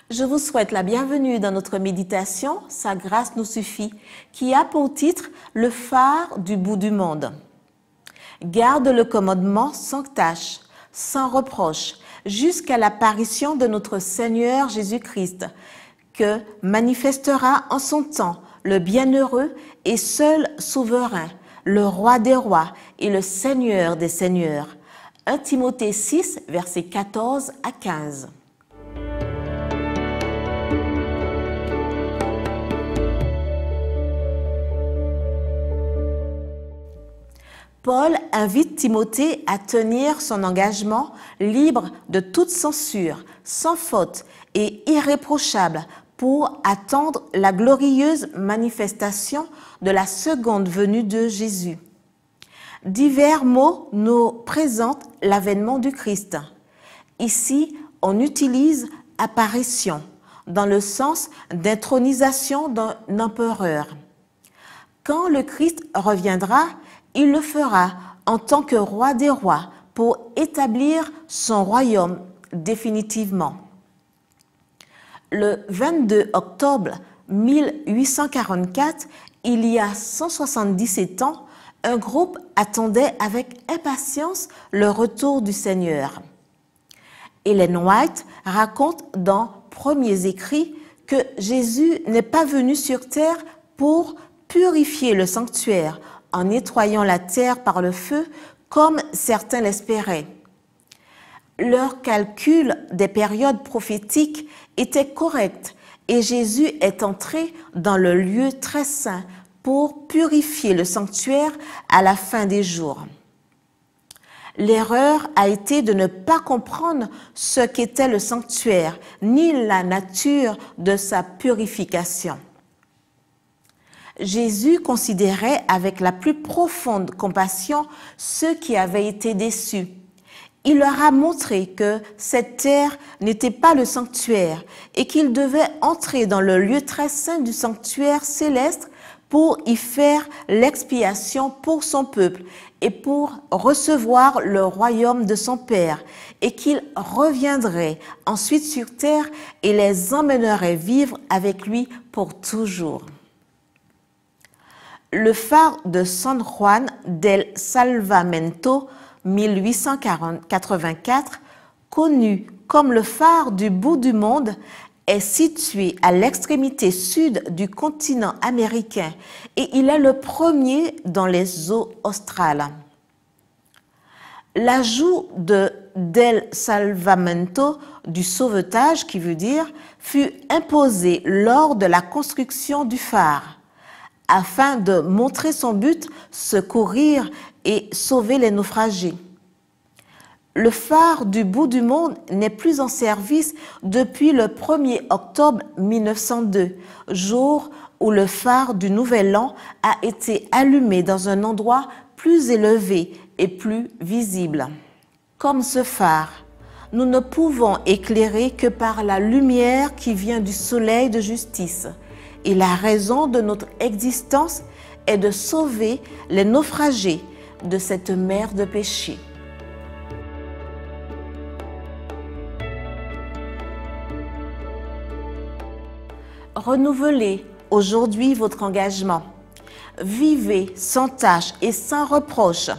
Je vous souhaite la bienvenue dans notre méditation « Sa grâce nous suffit » qui a pour titre « Le phare du bout du monde ». Garde le commandement sans tâche, sans reproche, jusqu'à l'apparition de notre Seigneur Jésus-Christ, que manifestera en son temps le bienheureux et seul souverain, le roi des rois et le Seigneur des seigneurs. 1 Timothée 6, versets 14 à 15. Paul invite Timothée à tenir son engagement libre de toute censure, sans faute et irréprochable pour attendre la glorieuse manifestation de la seconde venue de Jésus. Divers mots nous présentent l'avènement du Christ. Ici, on utilise « apparition » dans le sens d'intronisation d'un empereur. Quand le Christ reviendra, il le fera en tant que roi des rois pour établir son royaume définitivement. Le 22 octobre 1844, il y a 177 ans, un groupe attendait avec impatience le retour du Seigneur. Ellen White raconte dans Premiers Écrits que Jésus n'est pas venu sur terre pour purifier le sanctuaire en nettoyant la terre par le feu, comme certains l'espéraient. Leur calcul des périodes prophétiques était correct et Jésus est entré dans le lieu très saint pour purifier le sanctuaire à la fin des jours. L'erreur a été de ne pas comprendre ce qu'était le sanctuaire, ni la nature de sa purification. Jésus considérait avec la plus profonde compassion ceux qui avaient été déçus. Il leur a montré que cette terre n'était pas le sanctuaire et qu'ils devaient entrer dans le lieu très saint du sanctuaire céleste pour y faire l'expiation pour son peuple et pour recevoir le royaume de son Père, et qu'il reviendrait ensuite sur terre et les emmènerait vivre avec lui pour toujours. Le phare de San Juan del Salvamento, 1884, connu comme le phare du bout du monde, est situé à l'extrémité sud du continent américain et il est le premier dans les eaux australes. L'ajout de del Salvamento, du sauvetage qui veut dire, fut imposé lors de la construction du phare, afin de montrer son but, secourir et sauver les naufragés. Le phare du bout du monde n'est plus en service depuis le 1er octobre 1902, jour où le phare du Nouvel An a été allumé dans un endroit plus élevé et plus visible. Comme ce phare, nous ne pouvons éclairer que par la lumière qui vient du soleil de justice. Et la raison de notre existence est de sauver les naufragés de cette mer de péché. Renouvelez aujourd'hui votre engagement. Vivez sans tâche et sans reproche,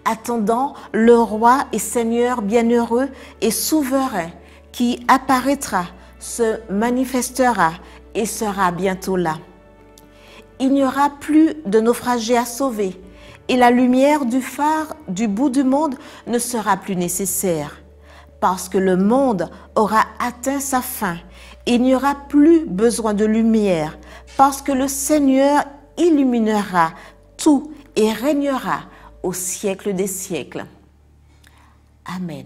attendant le roi et Seigneur bienheureux et souverain qui apparaîtra, se manifestera et sera bientôt là. Il n'y aura plus de naufragés à sauver et la lumière du phare du bout du monde ne sera plus nécessaire parce que le monde aura atteint sa fin. Il n'y aura plus besoin de lumière parce que le Seigneur illuminera tout et régnera au siècle des siècles. Amen.